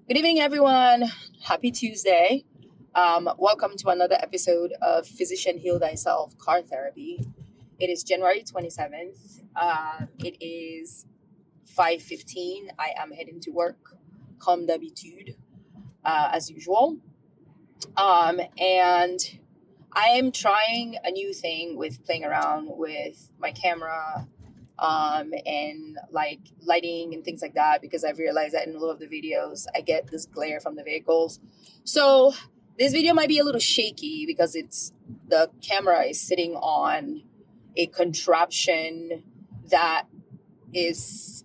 Good evening, everyone. Happy Tuesday. Welcome to another episode of Physician Heal Thyself Car Therapy. It is January 27th. It is 5:15. I am heading to work, comme d'habitude, as usual. And I am trying a new thing with playing around with my camera and like lighting and things like that, because I've realized that in a lot of the videos I get this glare from the vehicles. So this video might be a little shaky because the camera is sitting on a contraption that is,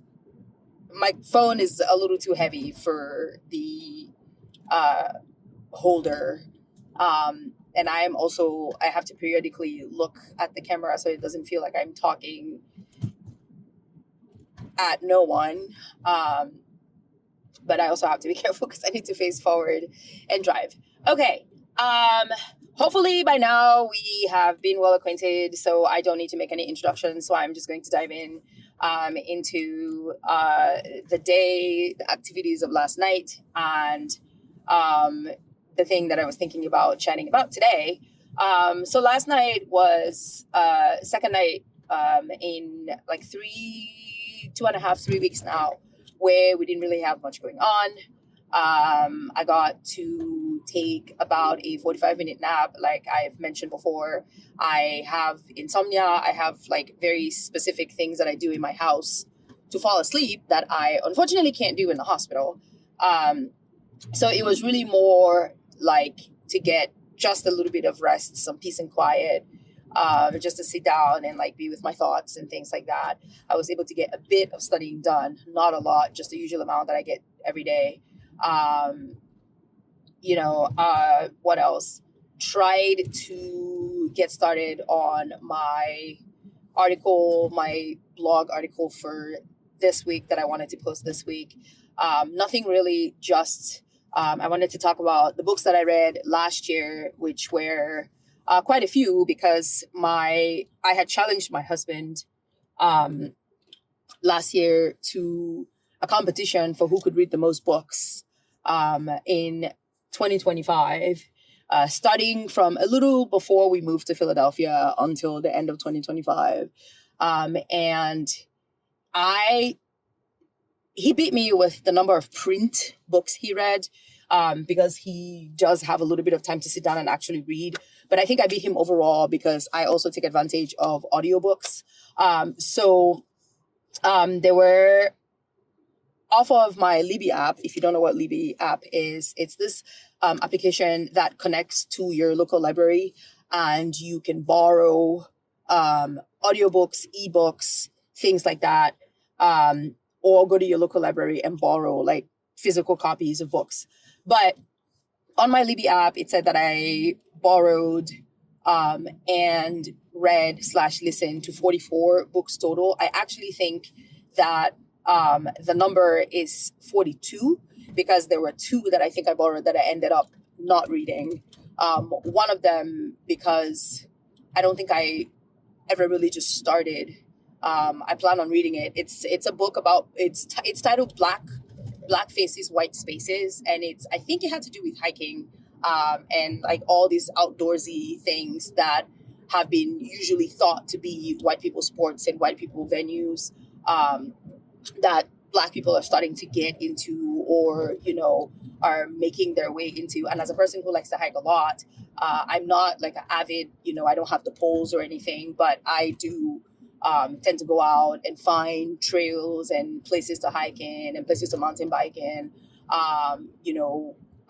my phone is a little too heavy for the holder. And I have to periodically look at the camera so it doesn't feel like I'm talking at no one. But I also have to be careful because I need to face forward and drive. Okay. Hopefully by now we have been well acquainted, so I don't need to make any introductions. So I'm just going to dive in into the day, the activities of last night, and the thing that I was thinking about chatting about today. So last night was second night in like 3 weeks now, where we didn't really have much going on. I got to take about a 45-minute nap. Like I've mentioned before, I have insomnia. I have like very specific things that I do in my house to fall asleep that I unfortunately can't do in the hospital. So it was really more like to get just a little bit of rest, some peace and quiet, just to sit down and like be with my thoughts and things like that. I was able to get a bit of studying done, not a lot, just the usual amount that I get every day. What else? Tried to get started on my blog article for this week that I wanted to post this week. Nothing really, just I wanted to talk about the books that I read last year, which were quite a few, because I had challenged my husband last year to a competition for who could read the most books in 2025, starting from a little before we moved to Philadelphia until the end of 2025. And he beat me with the number of print books he read, because he does have a little bit of time to sit down and actually read. But I think I beat him overall because I also take advantage of audiobooks. They were off of my Libby app. If you don't know what Libby app is, it's this application that connects to your local library, and you can borrow audiobooks, ebooks, things like that, or go to your local library and borrow like physical copies of books. But on my Libby app, it said that I borrowed and read/listened to 44 books total. I actually think that the number is 42, because there were two that I think I borrowed that I ended up not reading. One of them because I don't think I ever really just started. I plan on reading it. It's a book about, it's titled Black Faces, White Spaces, and I think it had to do with hiking and like all these outdoorsy things that have been usually thought to be white people sports and white people venues, that Black people are starting to get into, or are making their way into. And as a person who likes to hike a lot, I'm not like an avid, I don't have the poles or anything, but I do tend to go out and find trails and places to hike in and places to mountain bike in,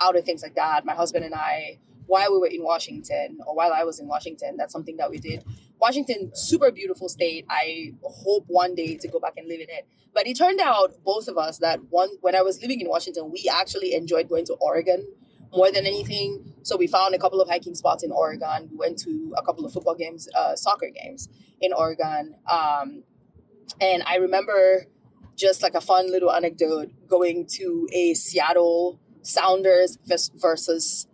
outer things like that. My husband and I, while I was in Washington, that's something that we did. Washington, super beautiful state. I hope one day to go back and live in it. But it turned out, both of us, that when I was living in Washington, we actually enjoyed going to Oregon more than anything. So we found a couple of hiking spots in Oregon. We went to a couple of football games, soccer games in Oregon. And I remember, just like a fun little anecdote, going to a Seattle Sounders versus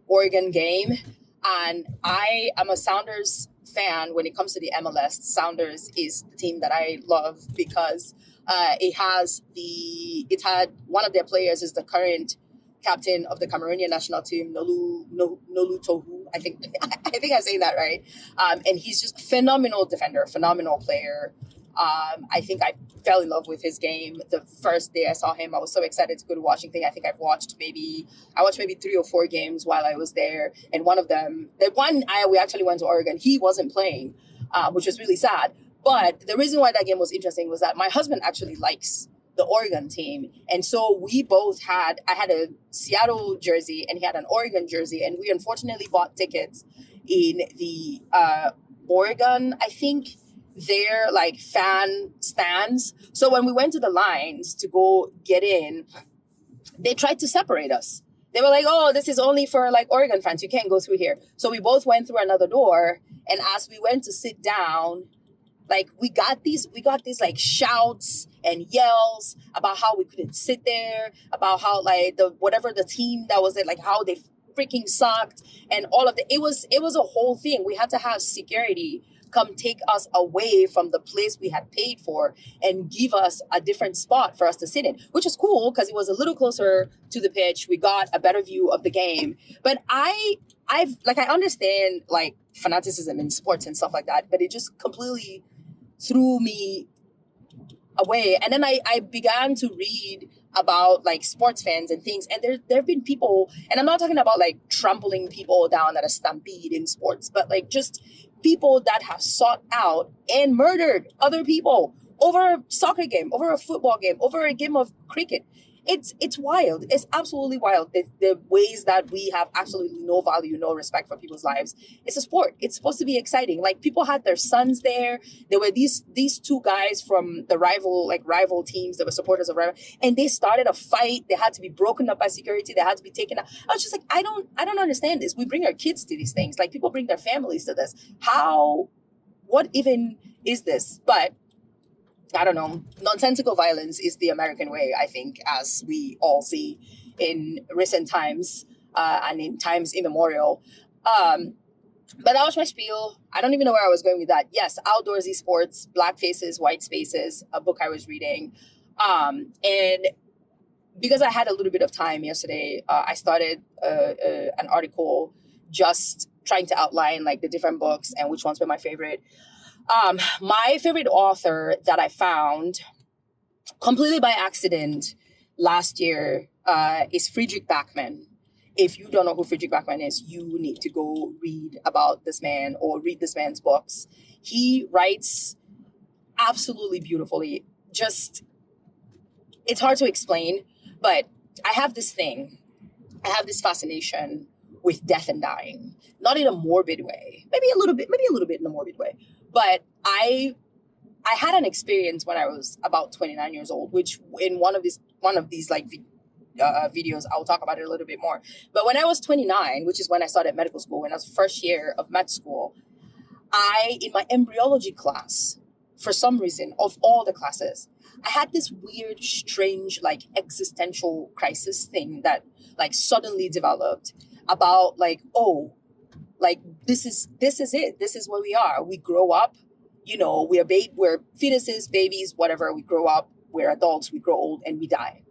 Oregon game. And I am a Sounders fan when it comes to the MLS. Sounders is the team that I love because It had one of their players is the current captain of the Cameroonian national team, Nolu Tohu. I think I'm saying that right. And he's just phenomenal defender, phenomenal player. I think I fell in love with his game the first day I saw him. I was so excited to go to Washington. I think I watched maybe 3 or 4 games while I was there. And one of them, we actually went to Oregon. He wasn't playing, which was really sad. But the reason why that game was interesting was that my husband actually likes the Oregon team. And so I had a Seattle jersey and he had an Oregon jersey. And we unfortunately bought tickets in the Oregon, I think, their like fan stands. So when we went to the lines to go get in, they tried to separate us. They were like, oh, this is only for like Oregon fans. You can't go through here. So we both went through another door. And as we went to sit down, like we got these like shouts and yells about how we couldn't sit there, about how like the team that was there, like how they freaking sucked and all of it was a whole thing. We had to have security come take us away from the place we had paid for and give us a different spot for us to sit in, which is cool because it was a little closer to the pitch. We got a better view of the game. But I understand like fanaticism in sports and stuff like that, but it just completely threw me away. And then I began to read about like sports fans and things. And there have been people, and I'm not talking about like trampling people down at a stampede in sports, but like just people that have sought out and murdered other people over a soccer game, over a football game, over a game of cricket. It's wild. It's absolutely wild. The ways that we have absolutely no value, no respect for people's lives. It's a sport. It's supposed to be exciting. Like people had their sons there. There were these 2 guys from the rival teams that were supporters of rival, and they started a fight. They had to be broken up by security. They had to be taken out. I was just like, I don't understand this. We bring our kids to these things. Like people bring their families to this. What even is this? But I don't know. Nonsensical violence is the American way, I think, as we all see in recent times and in times immemorial. But that was my spiel. I don't even know where I was going with that. Yes, outdoorsy sports, black faces, white spaces, a book I was reading. And because I had a little bit of time yesterday, I started an article just trying to outline like the different books and which ones were my favorite. My favorite author that I found completely by accident last year is Fredrik Backman. If you don't know who Fredrik Backman is, you need to go read about this man or read this man's books. He writes absolutely beautifully. Just, it's hard to explain, but I have this fascination with death and dying, not in a morbid way, maybe a little bit in a morbid way. But I had an experience when I was about 29 years old, which in one of these like videos, I'll talk about it a little bit more. But when I was 29, which is when I started medical school, when I was first year of med school, in my embryology class, for some reason, of all the classes, I had this weird, strange, like existential crisis thing that like suddenly developed about like, oh, like this is it. This is what we are. We grow up, we're fetuses, babies, whatever. We grow up, we're adults, we grow old, and we die.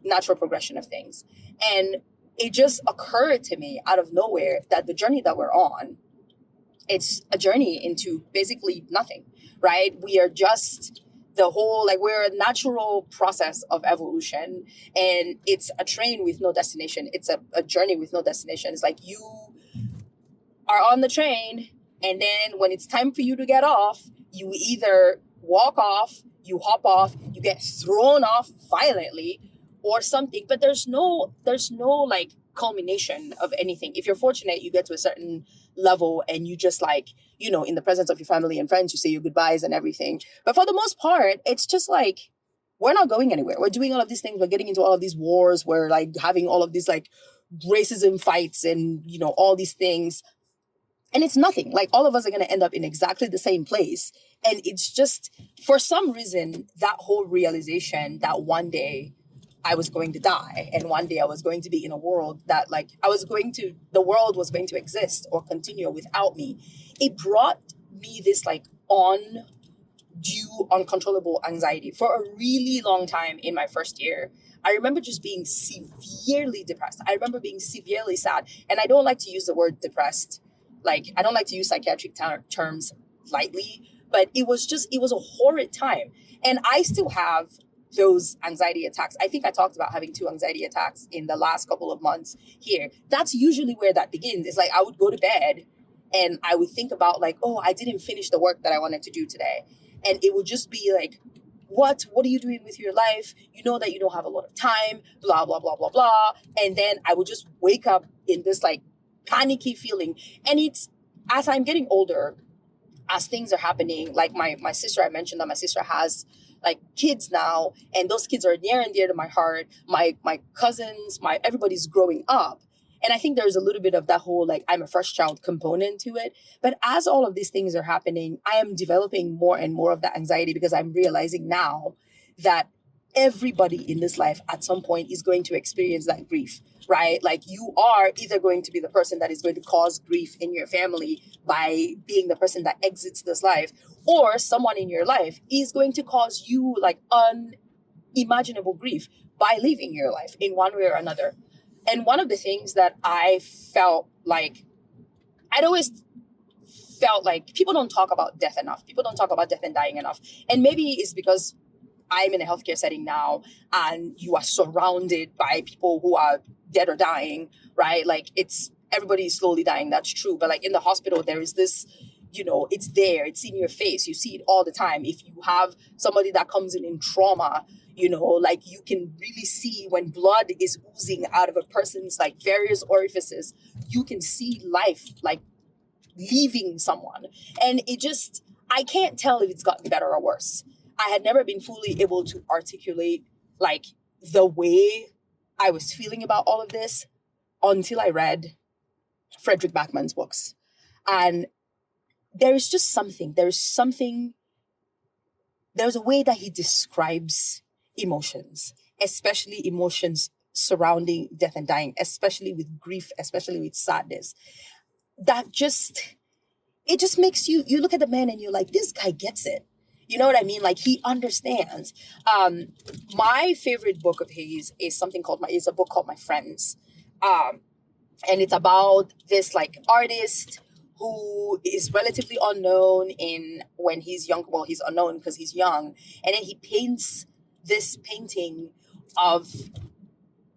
Natural progression of things. And it just occurred to me out of nowhere that the journey that we're on, it's a journey into basically nothing, right? We are just we're a natural process of evolution, and it's a train with no destination. It's a journey with no destination. It's like you are on the train, and then when it's time for you to get off, you either walk off, you hop off, you get thrown off violently or something, but there's no like culmination of anything. If you're fortunate, you get to a certain level and you just like, in the presence of your family and friends, you say your goodbyes and everything. But for the most part, it's just like, we're not going anywhere. We're doing all of these things. We're getting into all of these wars. We're like having all of these like racism fights and, all these things. And it's nothing. Like all of us are going to end up in exactly the same place. And it's just, for some reason, that whole realization that one day I was going to die and one day I was going to be in a world that like the world was going to exist or continue without me. It brought me this like due uncontrollable anxiety for a really long time in my first year. I remember just being severely depressed. I remember being severely sad. And I don't like to use the word depressed. Like, I don't like to use psychiatric terms lightly, but it was a horrid time. And I still have those anxiety attacks. I think I talked about having 2 anxiety attacks in the last couple of months here. That's usually where that begins. It's like I would go to bed and I would think about like, oh, I didn't finish the work that I wanted to do today. And it would just be like, what are you doing with your life? You know that you don't have a lot of time, blah, blah, blah, blah, blah. And then I would just wake up in this like panicky feeling. And it's, as I'm getting older, as things are happening, like my sister, I mentioned that my sister has like kids now, and those kids are near and dear to my heart. My cousins, everybody's growing up. And I think there's a little bit of that whole, like, I'm a first child component to it. But as all of these things are happening, I am developing more and more of that anxiety because I'm realizing now that everybody in this life at some point is going to experience that grief, right? Like, you are either going to be the person that is going to cause grief in your family by being the person that exits this life, or someone in your life is going to cause you like unimaginable grief by leaving your life in one way or another. And one of the things that I felt like, I'd always felt like people don't talk about death enough. People don't talk about death and dying enough. And maybe it's because I'm in a healthcare setting now and you are surrounded by people who are dead or dying, right? Like, everybody is slowly dying. That's true. But like in the hospital, there is this, it's there. It's in your face. You see it all the time. If you have somebody that comes in trauma, like, you can really see when blood is oozing out of a person's like various orifices, you can see life like leaving someone. And I can't tell if it's gotten better or worse. I had never been fully able to articulate like the way I was feeling about all of this until I read Fredrik Backman's books. And there's a way that he describes emotions, especially emotions surrounding death and dying, especially with grief, especially with sadness, that it just makes you look at the man and you're like, this guy gets it. You know what I mean? Like, he understands. My favorite book of his is a book called My Friends. And it's about this like artist who is relatively unknown when he's young. Well, he's unknown because he's young. And then he paints this painting of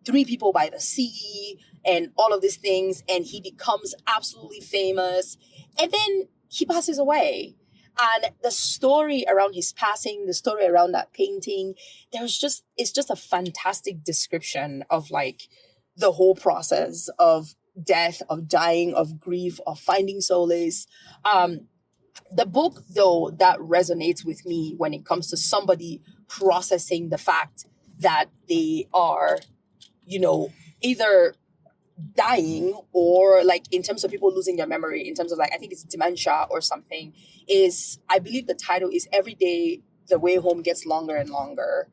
3 people by the sea and all of these things. And he becomes absolutely famous. And then he passes away. And the story around his passing, the story around that painting, it's just a fantastic description of like the whole process of death, of dying, of grief, of finding solace. The book, though, that resonates with me when it comes to somebody processing the fact that they are, either dying or like in terms of people losing their memory, in terms of like, I think it's dementia or something, is, I believe the title is Every Day the Way Home Gets Longer and Longer.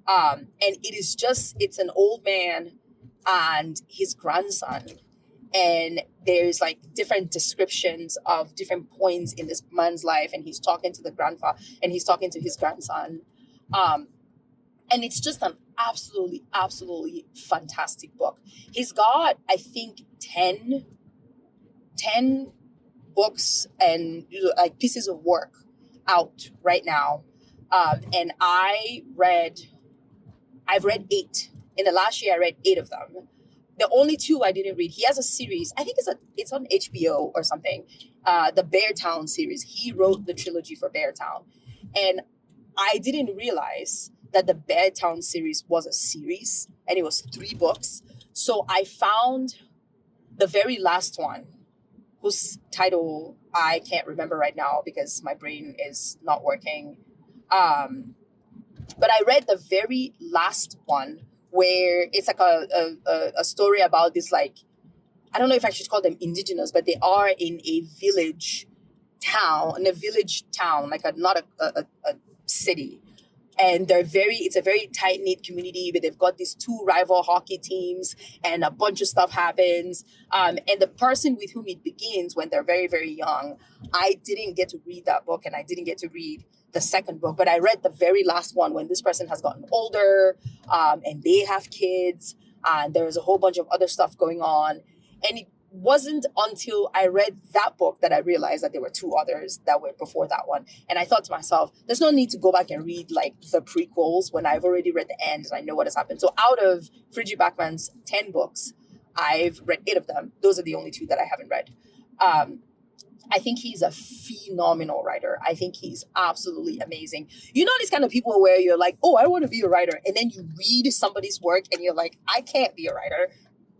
And it's an old man and his grandson. And there's like different descriptions of different points in this man's life. And he's talking to the grandfather and he's talking to his grandson. And it's just an absolutely, absolutely fantastic book. He's got, I think, 10 books and like pieces of work out right now. And I've read 8. In the last year, I read 8 of them. The only 2 I didn't read, he has a series, I think it's on HBO or something, the Beartown series. He wrote the trilogy for Beartown. And I didn't realize that the Beartown series was a series and it was 3 books. So I found the very last one, whose title I can't remember right now because my brain is not working. But I read the very last one where it's like a story about this, like, I don't know if I should call them indigenous, but they are in a village town, like not a city. And it's a very tight-knit community, but they've got these 2 rival hockey teams and a bunch of stuff happens. And the person with whom it begins when they're very, very young, I didn't get to read that book and I didn't get to read the second book, but I read the very last one when this person has gotten older, and they have kids, and there's a whole bunch of other stuff going on. And it wasn't until I read that book that I realized that there were two others that were before that one. And I thought to myself, there's no need to go back and read like the prequels when I've already read the end and I know what has happened. So out of Fredrik Backman's 10 books, I've read 8 of them. Those are the only 2 that I haven't read. I think he's a phenomenal writer. I think he's absolutely amazing. You know, these kind of people where you're like, oh, I want to be a writer. And then you read somebody's work and you're like, I can't be a writer.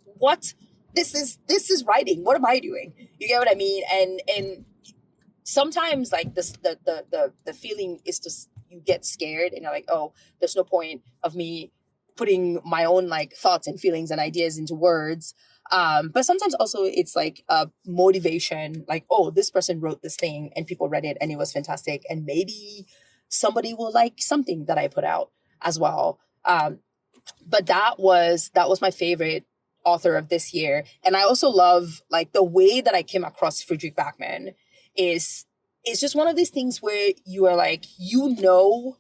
What? This is writing. What am I doing? You get what I mean? And sometimes like this, the feeling is just, you get scared and you're like, oh, there's no point of me putting my own like thoughts and feelings and ideas into words. But sometimes also it's like a motivation, like, oh, this person wrote this thing and people read it and it was fantastic. And maybe somebody will like something that I put out as well. But that was my favorite author of this year. And I also love like the way that I came across Fredrik Backman is just one of these things where you are like, you know,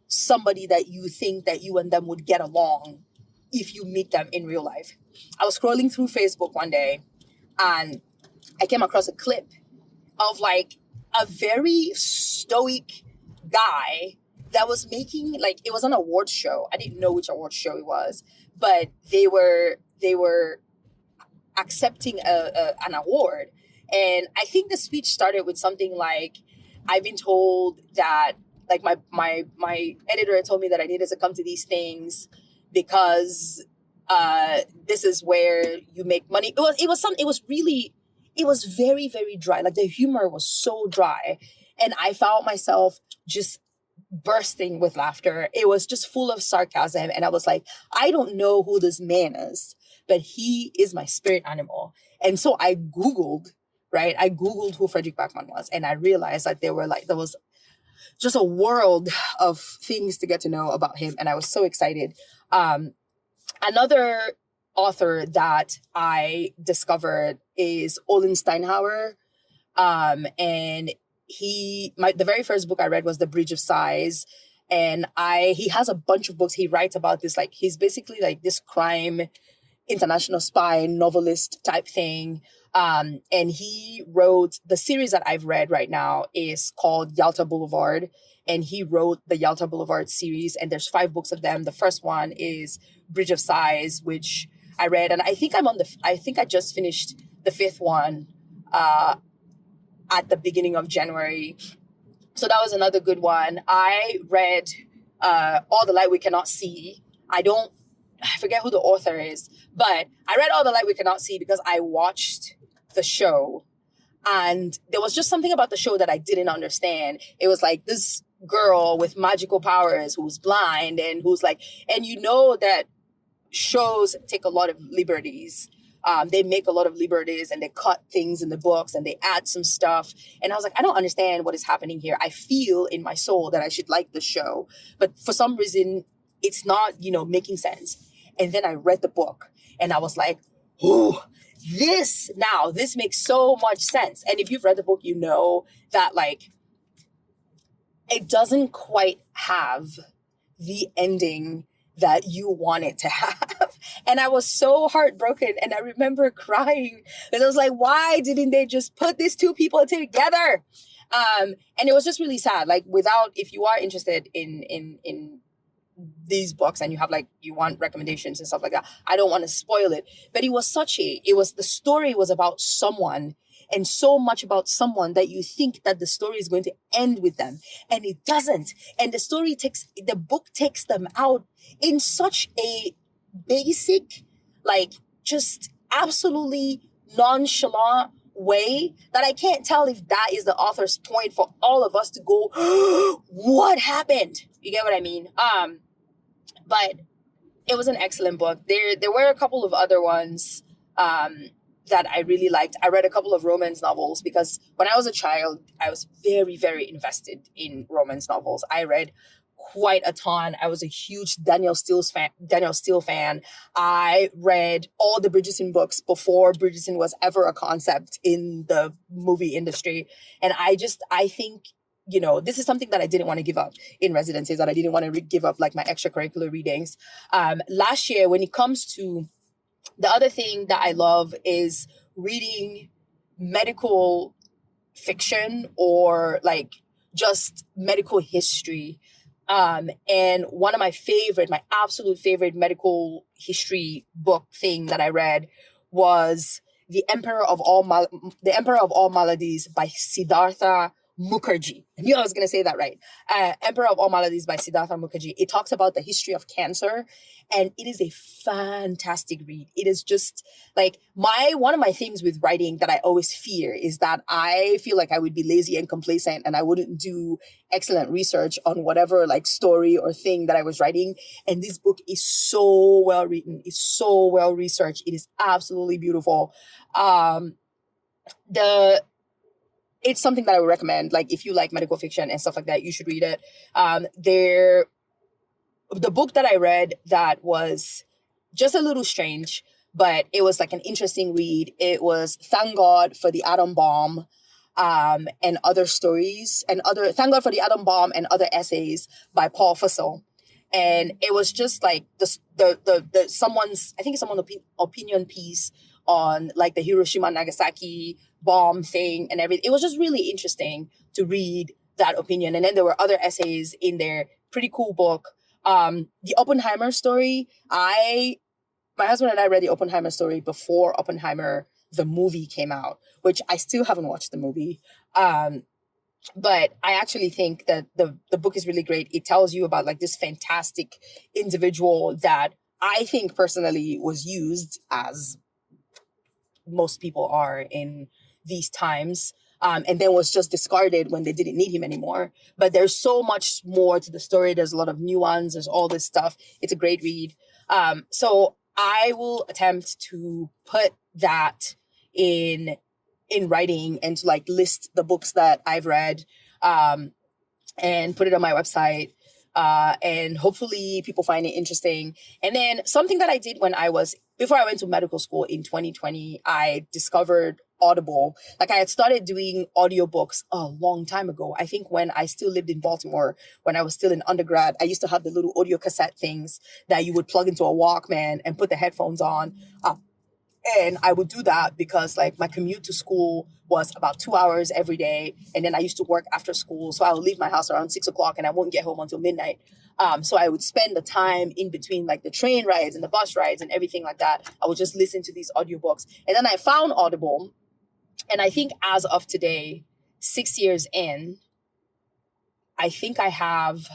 somebody that you think that you and them would get along if you meet them in real life. I was scrolling through Facebook one day and I came across a clip of like a very stoic guy that was making, like, it was an award show. I didn't know which award show it was, but they were accepting an award. And I think the speech started with something like, I've been told that, like, my editor told me that I needed to come to these things because this is where you make money. It was very, very dry. Like the humor was so dry. And I found myself just bursting with laughter. It was just full of sarcasm. And I was like, I don't know who this man is, but he is my spirit animal. And so I Googled, right? I Googled who Fredrik Backman was. And I realized that there was just a world of things to get to know about him. And I was so excited. Another author that I discovered is Olen Steinhauer. And the very first book I read was The Bridge of Sighs. And he has a bunch of books. He writes about this, like, he's basically like this crime, international spy, novelist type thing. And he wrote, the series that I've read right now is called Yalta Boulevard. And he wrote the Yalta Boulevard series, and there's 5 books of them. The first one is Bridge of Sighs, which I read. And I think I just finished the 5th one at the beginning of January. So that was another good one. I read All the Light We Cannot See. I forget who the author is, but I read All the Light We Cannot See because I watched the show. And there was just something about the show that I didn't understand. It was like this girl with magical powers who's blind and who's like, and you know that shows take a lot of liberties. They make a lot of liberties and they cut things in the books and they add some stuff. And I was like, I don't understand what is happening here. I feel in my soul that I should like the show, but for some reason it's not, making sense. And then I read the book and I was like, oh, this makes so much sense. And if you've read the book, you know that like, it doesn't quite have the ending that you want it to have. And I was so heartbroken. And I remember crying because I was like, why didn't they just put these 2 people together? And it was just really sad. Like if you are interested in these books and you have you want recommendations and stuff like that, I don't want to spoil it, but the story was about someone, and so much about someone that you think that the story is going to end with them, and it doesn't. And the book takes them out in such a basic, just absolutely nonchalant way that I can't tell if that is the author's point for all of us to go, what happened? You get what I mean? But it was an excellent book. There were a couple of other ones that I really liked. I read a couple of romance novels because when I was a child, I was very, very invested in romance novels. I read quite a ton. I was a huge Danielle Steele fan. I read all the Bridgerton books before Bridgerton was ever a concept in the movie industry. And I think this is something that I didn't want to give up in residencies, that I didn't want to give up like my extracurricular readings. Last year, when it comes to the other thing that I love is reading medical fiction or like just medical history. And one of my absolute favorite medical history book thing that I read was The Emperor of All Maladies by Siddhartha Mukherjee. I knew I was going to say that right. Emperor of All Maladies by Siddhartha Mukherjee. It talks about the history of cancer, and it is a fantastic read. It is just like one of my things with writing that I always fear is that I feel like I would be lazy and complacent and I wouldn't do excellent research on whatever like story or thing that I was writing. And this book is so well written. It's so well researched. It is absolutely beautiful. It's something that I would recommend. Like if you like medical fiction and stuff like that, you should read it. The book that I read that was just a little strange, but it was like an interesting read. It was Thank God for the Atom Bomb, and other stories Thank God for the Atom Bomb and Other Essays by Paul Fussell. And it was just like someone's opinion piece on like the Hiroshima Nagasaki bomb thing and everything. It was just really interesting to read that opinion. And then there were other essays in there. Pretty cool book. The Oppenheimer story. My husband and I read the Oppenheimer story before Oppenheimer, the movie, came out, which I still haven't watched the movie. But I actually think that the book is really great. It tells you about like this fantastic individual that I think personally was used, as most people are in these times, and then was just discarded when they didn't need him anymore. But there's so much more to the story. There's a lot of nuance. There's all this stuff. It's a great read. So I will attempt to put that in writing and to like list the books that I've read, and put it on my website. And hopefully people find it interesting. And then something that I did before I went to medical school in 2020, I discovered Audible. Like I had started doing audiobooks a long time ago. I think when I still lived in Baltimore, when I was still in undergrad, I used to have the little audio cassette things that you would plug into a Walkman and put the headphones on. And I would do that because like my commute to school was about 2 hours every day. And then I used to work after school. So I would leave my house around 6:00 and I wouldn't get home until midnight. So I would spend the time in between like the train rides and the bus rides and everything like that. I would just listen to these audiobooks. And then I found Audible. And I think as of today, 6 years in, I think I have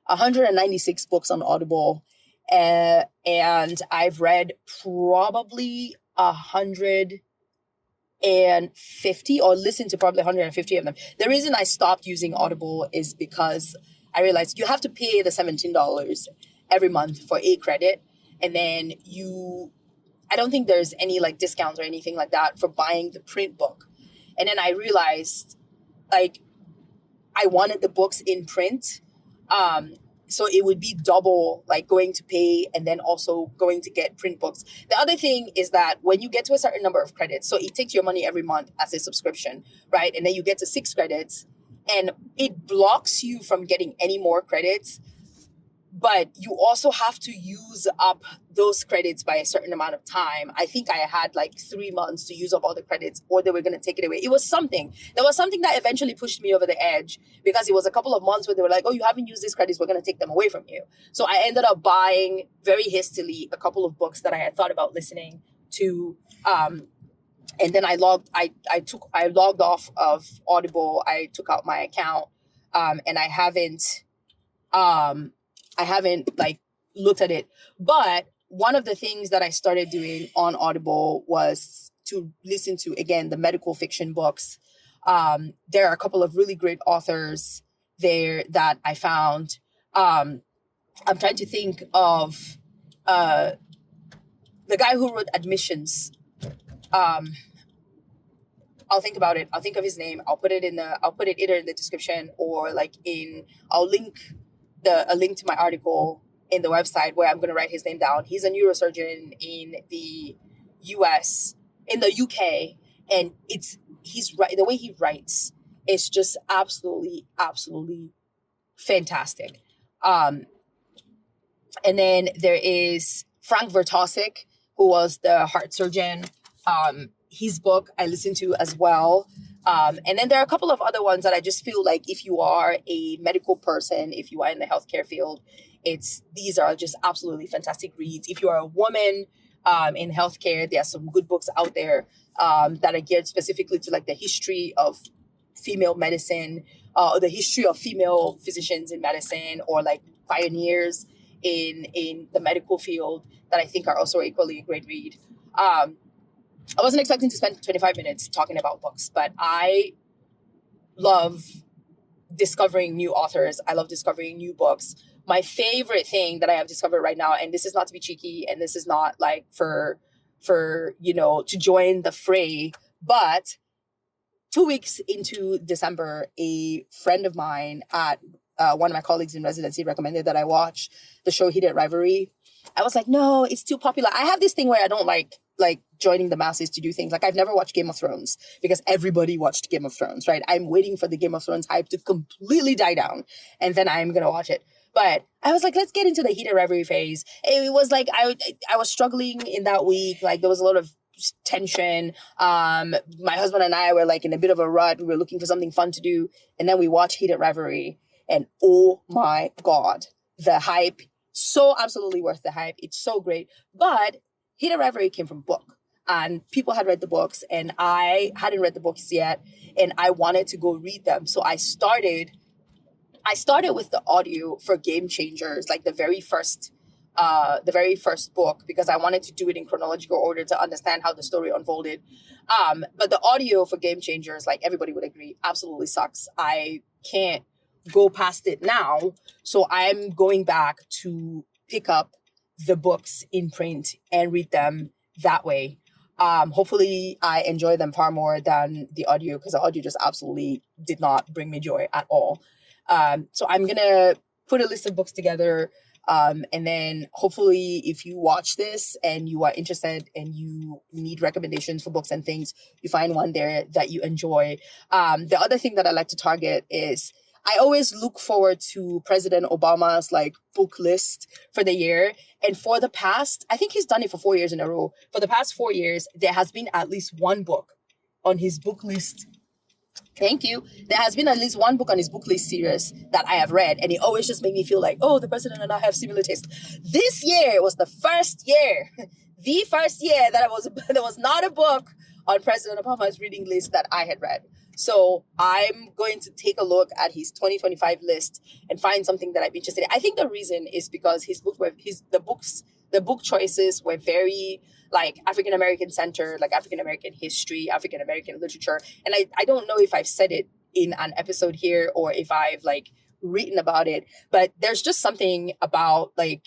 196 books on Audible. And I've read probably 150 or listened to probably 150 of them. The reason I stopped using Audible is because I realized you have to pay the $17 every month for a credit. And then I don't think there's any like discounts or anything like that for buying the print book. And then I realized like I wanted the books in print. So it would be double like going to pay and then also going to get print books. The other thing is that when you get to a certain number of credits, so it takes your money every month as a subscription, right? And then you get to 6 credits and it blocks you from getting any more credits. But you also have to use up those credits by a certain amount of time. I think I had like 3 months to use up all the credits or they were going to take it away. There was something that eventually pushed me over the edge because it was a couple of months where they were like, oh, you haven't used these credits. We're going to take them away from you. So I ended up buying very hastily a couple of books that I had thought about listening to. And then I logged off of Audible. I took out my account, and I haven't like looked at it. But one of the things that I started doing on Audible was to listen to, again, the medical fiction books. There are a couple of really great authors there that I found. I'm trying to think of the guy who wrote Admissions. I'll think about it. I'll think of his name. I'll put it either in the description or I'll link a link to my article in the website where I'm going to write his name down. He's a neurosurgeon in the UK, and the way he writes is just absolutely, absolutely fantastic. And then there is Frank Vertosik, who was the heart surgeon. His book I listened to as well. And then there are a couple of other ones that I just feel like if you are a medical person, if you are in the healthcare field, these are just absolutely fantastic reads. If you are a woman in healthcare, there are some good books out there that are geared specifically to like the history of female medicine, or the history of female physicians in medicine, or like pioneers in the medical field that I think are also equally a great read. I wasn't expecting to spend 25 minutes talking about books, but I love discovering new authors. I love discovering new books. My favorite thing that I have discovered right now, and this is not to be cheeky, and this is not like for to join the fray, but 2 weeks into December, a friend of mine at one of my colleagues in residency recommended that I watch the show Heated Rivalry. I was like, no, it's too popular. I have this thing where I don't like joining the masses to do things. Like I've never watched Game of Thrones because everybody watched Game of Thrones, right? I'm waiting for the Game of Thrones hype to completely die down, and then I'm going to watch it. But I was like, let's get into the Heated Rivalry phase. It was like, I was struggling in that week. Like there was a lot of tension. My husband and I were like in a bit of a rut. We were looking for something fun to do. And then we watched Heated Rivalry, and oh my God, the hype, so absolutely worth the hype. It's so great. But Heated Rivalry came from a book, and people had read the books, and I hadn't read the books yet, and I wanted to go read them. So I started with the audio for Game Changers, like the very first book, because I wanted to do it in chronological order to understand how the story unfolded. But the audio for Game Changers, like everybody would agree, absolutely sucks. I can't go past it now. So I'm going back to pick up the books in print and read them that way. Hopefully I enjoy them far more than the audio, because the audio just absolutely did not bring me joy at all. So I'm going to put a list of books together. And then hopefully if you watch this and you are interested and you need recommendations for books and things, you find one there that you enjoy. The other thing that I like to target is I always look forward to President Obama's like book list for the year. And for the past, I think he's done it for 4 years in a row. For the past 4 years, there has been at least one book on his book list. Thank you. There has been at least one book on his book list series that I have read, and it always just made me feel like, oh, the president and I have similar tastes. This year was the first year that there was not a book on President Obama's reading list that I had read. So I'm going to take a look at his 2025 list and find something that I'm interested in. I think the reason is because the book choices were very like African American centered, like African American history, African American literature. And I don't know if I've said it in an episode here or if I've like written about it, but there's just something about like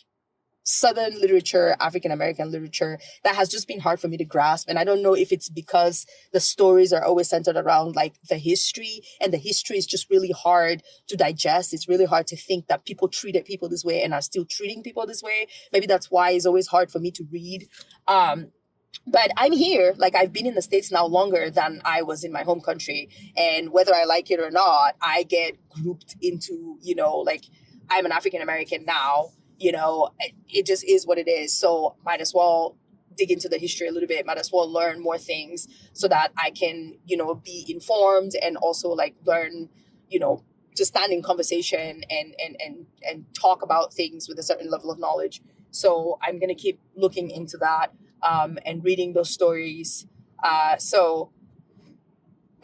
Southern literature, African American literature, that has just been hard for me to grasp. And I don't know if it's because the stories are always centered around like the history, and the history is just really hard to digest. It's really hard to think that people treated people this way and are still treating people this way. Maybe that's why it's always hard for me to read. But I'm here, like I've been in the States now longer than I was in my home country. And whether I like it or not, I get grouped into, like I'm an African American now. It just is what it is. So might as well dig into the history a little bit, might as well learn more things so that I can, be informed and also like learn, to stand in conversation and talk about things with a certain level of knowledge. So I'm going to keep looking into that and reading those stories. So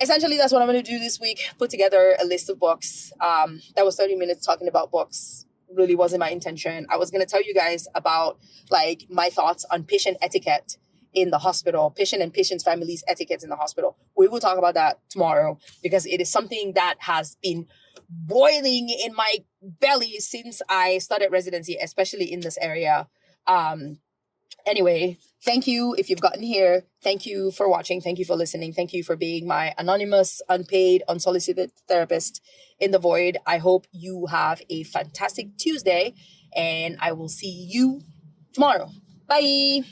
essentially that's what I'm going to do this week, put together a list of books. That was 30 minutes talking about books. Really wasn't my intention. I was going to tell you guys about like my thoughts on patient etiquette in the hospital, patient and patients' families' etiquette in the hospital. We will talk about that tomorrow because it is something that has been boiling in my belly since I started residency, especially in this area. Anyway, thank you if you've gotten here. Thank you for watching. Thank you for listening. Thank you for being my anonymous, unpaid, unsolicited therapist in the void. I hope you have a fantastic Tuesday, and I will see you tomorrow. Bye.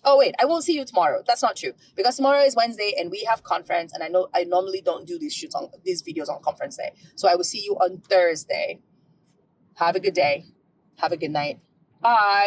Oh wait, I won't see you tomorrow. That's not true, because tomorrow is Wednesday and we have conference, and I know I normally don't do these videos on conference day. So I will see you on Thursday. Have a good day. Have a good night. Bye.